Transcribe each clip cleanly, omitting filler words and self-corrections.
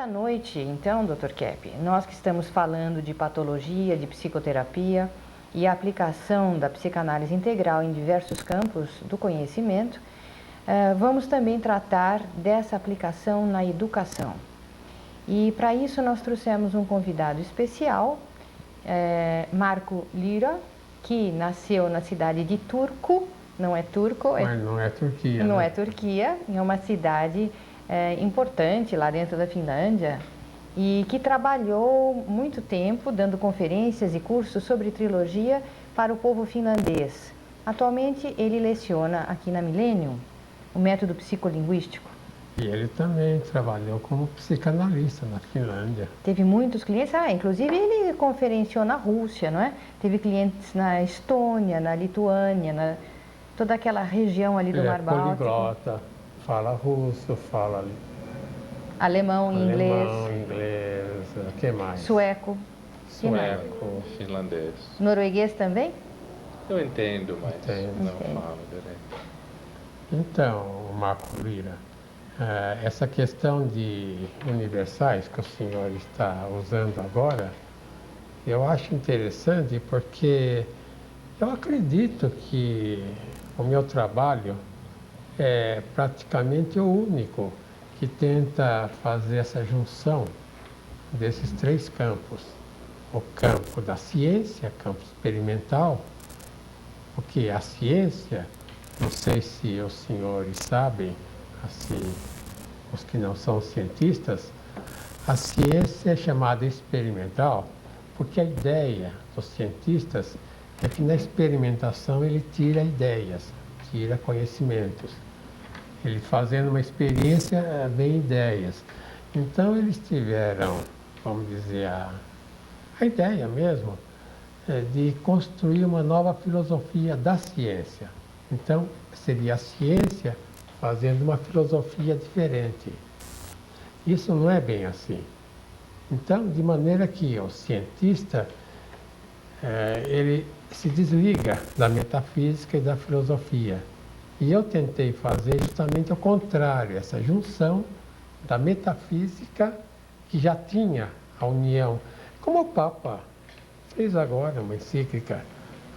Nessa noite, então, Dr. Kepp, nós que estamos falando de patologia, de psicoterapia e a aplicação da psicanálise integral em diversos campos do conhecimento, vamos também tratar dessa aplicação na educação. E para isso nós trouxemos um convidado especial, Marco Lira, que nasceu na cidade de Turku, não é Turco, mas não é Turquia. Não né? é Turquia, é uma cidade importante lá dentro da Finlândia e que trabalhou muito tempo dando conferências e cursos sobre trilogia para o povo finlandês. Atualmente ele leciona aqui na Millennium o método psicolinguístico. E ele também trabalhou como psicanalista na Finlândia. Teve muitos clientes, inclusive ele conferenciou na Rússia, não é? Teve clientes na Estônia, na Lituânia, toda aquela região ali do Mar Báltico. Ele é poliglota, fala russo, fala alemão, inglês, o que mais? Sueco, finlandês. Norueguês também? Eu entendo, mas não Entendo. falo direito. Então, Marco Lira, essa questão de universais que o senhor está usando agora, eu acho interessante porque eu acredito que o meu trabalho é praticamente o único que tenta fazer essa junção desses três campos. O campo da ciência, campo experimental, porque a ciência, não sei se os senhores sabem, assim, os que não são cientistas, a ciência é chamada experimental porque a ideia dos cientistas é que na experimentação ele tira ideias, tira conhecimentos. Ele fazendo uma experiência, vem ideias. Então eles tiveram, vamos dizer, a ideia mesmo de construir uma nova filosofia da ciência. Então seria a ciência fazendo uma filosofia diferente. Isso não é bem assim. Então, de maneira que o cientista, ele se desliga da metafísica e da filosofia. E eu tentei fazer justamente o contrário, essa junção da metafísica, que já tinha a união, como o Papa fez agora, uma encíclica,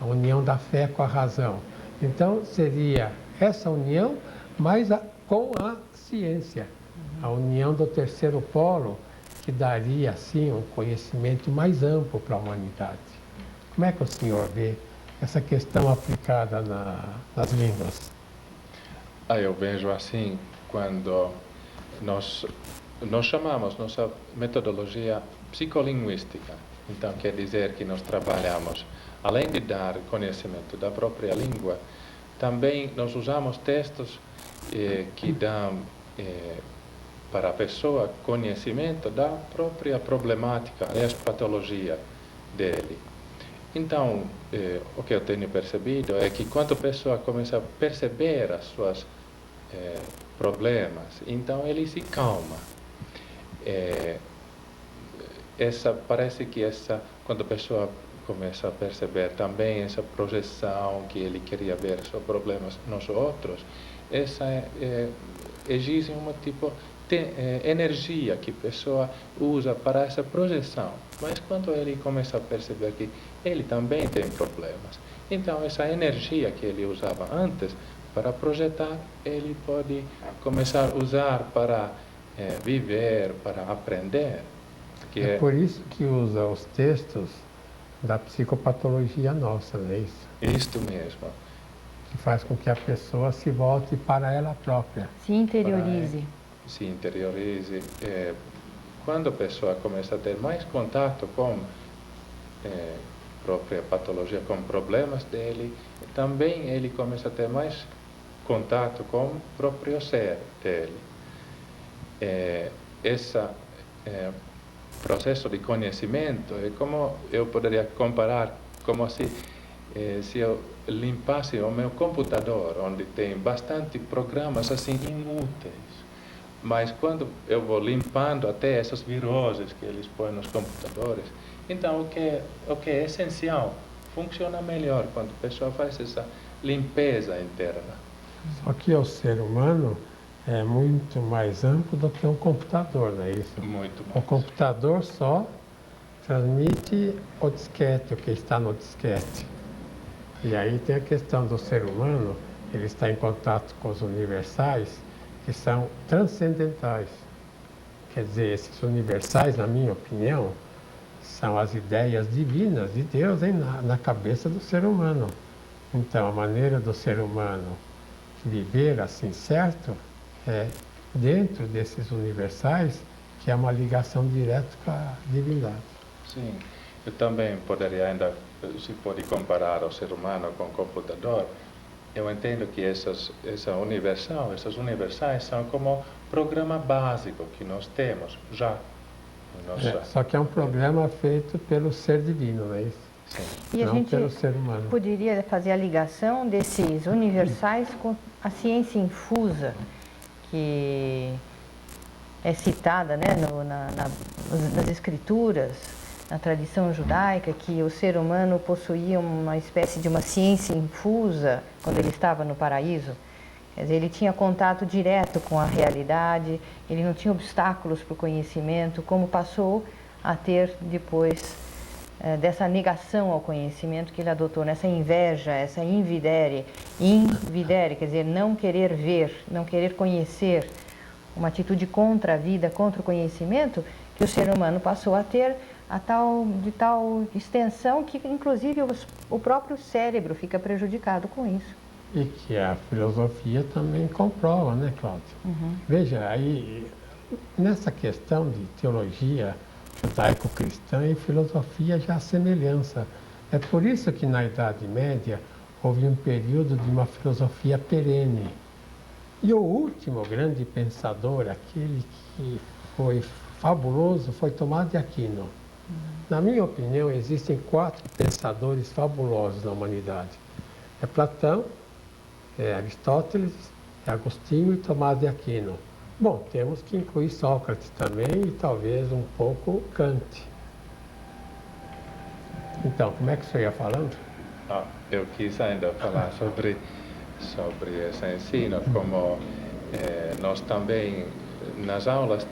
a união da fé com a razão. Então, seria essa união, mas com a ciência, a união do terceiro polo, que daria, assim, um conhecimento mais amplo para a humanidade. Como é que o senhor vê essa questão aplicada nas línguas? Eu vejo assim, quando nós chamamos nossa metodologia psicolinguística. Então, quer dizer que nós trabalhamos, além de dar conhecimento da própria língua, também nós usamos textos que dão para a pessoa conhecimento da própria problemática, aliás, patologia dele. Então, o que eu tenho percebido é que quando a pessoa começa a perceber as suas problemas, então ele se calma. Parece que quando a pessoa começa a perceber também essa projeção que ele queria ver seus problemas nos outros, essa exige uma tipo de energia que a pessoa usa para essa projeção. Mas quando ele começa a perceber que ele também tem problemas, então essa energia que ele usava antes para projetar, ele pode começar a usar para viver, para aprender. É por isso que usa os textos da psicopatologia nossa, não é isso? Isto mesmo. Que faz com que a pessoa se volte para ela própria. Se interiorize. Se interiorize. Quando a pessoa começa a ter mais contato com a própria patologia, com problemas dele, também ele começa a ter mais contato com o próprio ser dele. Esse processo de conhecimento é como eu poderia comparar, como se eu limpasse o meu computador, onde tem bastante programas assim inúteis. Mas quando eu vou limpando até essas viroses que eles põem nos computadores, então o que é essencial funciona melhor quando a pessoa faz essa limpeza interna. Só que o ser humano é muito mais amplo do que um computador, não é isso? Muito O mais. computador só transmite o disquete, o que está no disquete. E aí tem a questão do ser humano, ele está em contato com os universais, que são transcendentais. Quer dizer, esses universais, na minha opinião, são as ideias divinas de Deus na cabeça do ser humano. Então, a maneira do ser humano viver assim certo é dentro desses universais, que é uma ligação direta com a divindade. Sim, eu também poderia ainda, se pode comparar o ser humano com o computador. Eu entendo que essas universais são como programa básico que nós temos já. Só que é um programa feito pelo ser divino, não é isso? Sim. E a Não gente pelo ser humano. poderia fazer a ligação desses universais com a ciência infusa, que é citada, né, nas escrituras, na tradição judaica, que o ser humano possuía uma espécie de uma ciência infusa quando ele estava no paraíso. Quer dizer, ele tinha contato direto com a realidade, ele não tinha obstáculos para o conhecimento, como passou a ter depois dessa negação ao conhecimento que ele adotou, nessa inveja, essa invidere, quer dizer, não querer ver, não querer conhecer, uma atitude contra a vida, contra o conhecimento, que o ser humano passou a ter de tal extensão que, inclusive, o próprio cérebro fica prejudicado com isso. E que a filosofia também comprova, né, Cláudio? Veja, aí, nessa questão de teologia judaico-cristã e filosofia já há semelhança. É por isso que na Idade Média houve um período de uma filosofia perene. E o último grande pensador, aquele que foi fabuloso, foi Tomás de Aquino. Na minha opinião, existem 4 pensadores fabulosos na humanidade. É Platão, é Aristóteles, é Agostinho e Tomás de Aquino. Bom, temos que incluir Sócrates também e talvez um pouco Kant. Então, como é que você ia falando? Eu quis ainda falar sobre esse ensino, como nós também nas aulas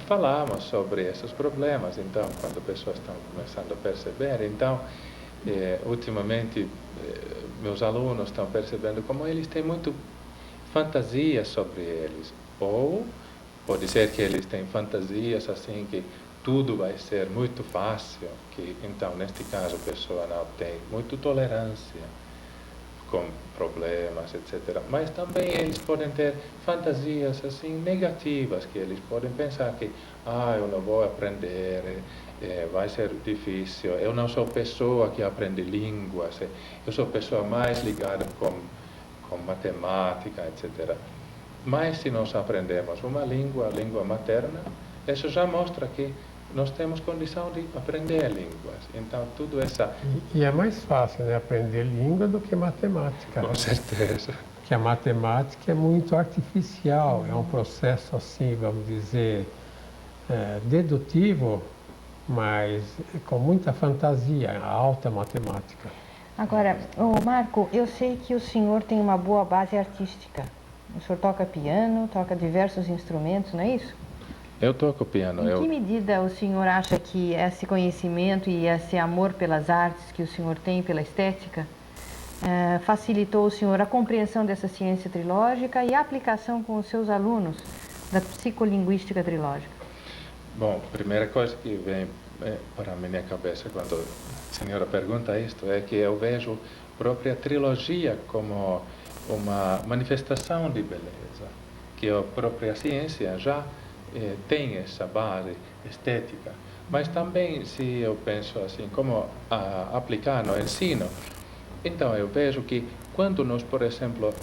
falamos sobre esses problemas, então, quando pessoas estão começando a perceber. Então, ultimamente, meus alunos estão percebendo como eles têm muito fantasia sobre eles. Ou pode ser que eles têm fantasias assim que tudo vai ser muito fácil, que então, neste caso, a pessoa não tem muita tolerância com problemas, etc. Mas também eles podem ter fantasias assim negativas, que eles podem pensar que eu não vou aprender, vai ser difícil, eu não sou pessoa que aprende línguas, eu sou pessoa mais ligada com matemática, etc. Mas se nós aprendemos uma língua, a língua materna, isso já mostra que nós temos condição de aprender línguas. Então, tudo essa... E é mais fácil, né, aprender língua do que matemática. Com certeza. Porque a matemática é muito artificial, é um processo assim, vamos dizer, dedutivo, mas com muita fantasia, a alta matemática. Agora, Marco, eu sei que o senhor tem uma boa base artística. O senhor toca piano, toca diversos instrumentos, não é isso? Eu toco piano. Em que medida o senhor acha que esse conhecimento e esse amor pelas artes que o senhor tem, pela estética, facilitou o senhor a compreensão dessa ciência trilógica e a aplicação com os seus alunos da psicolinguística trilógica? Bom, a primeira coisa que vem para a minha cabeça quando a senhora pergunta isto é que eu vejo a própria trilogia como uma manifestação de beleza, que a própria ciência já tem essa base estética, mas também se eu penso assim, como aplicar no ensino, então eu vejo que quando nós, por exemplo,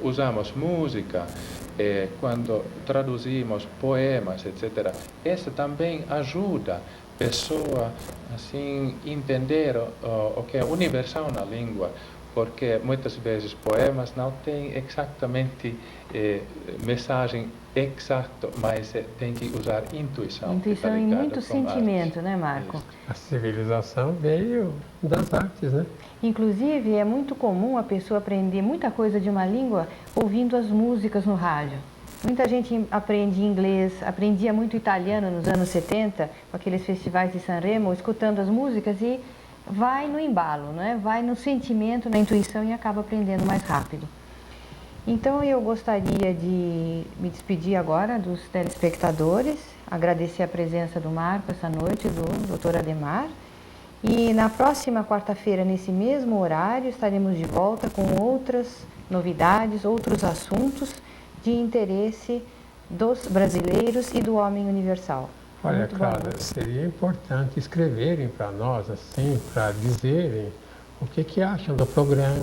usamos música, quando traduzimos poemas, etc., isso também ajuda a pessoa assim entender o que é universal na língua, porque muitas vezes poemas não têm exatamente mensagem exata, mas tem que usar intuição. Intuição e muito sentimento, né, Marco? Isso. A civilização veio das artes, né? Inclusive, é muito comum a pessoa aprender muita coisa de uma língua ouvindo as músicas no rádio. Muita gente aprende inglês, aprendia muito italiano nos anos 70, com aqueles festivais de Sanremo, escutando as músicas e vai no embalo, né? Vai no sentimento, na intuição e acaba aprendendo mais rápido. Então eu gostaria de me despedir agora dos telespectadores, agradecer a presença do Marco essa noite, do Dr. Adhemar. E na próxima quarta-feira, nesse mesmo horário, estaremos de volta com outras novidades, outros assuntos de interesse dos brasileiros e do homem universal. Olha, Cláudia, seria importante escreverem para nós, assim, para dizerem o que acham do programa,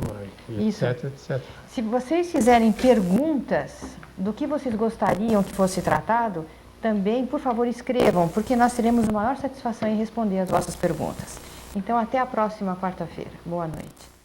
etc, etc. Se vocês fizerem perguntas do que vocês gostariam que fosse tratado, também, por favor, escrevam, porque nós teremos a maior satisfação em responder as vossas perguntas. Então, até a próxima quarta-feira. Boa noite.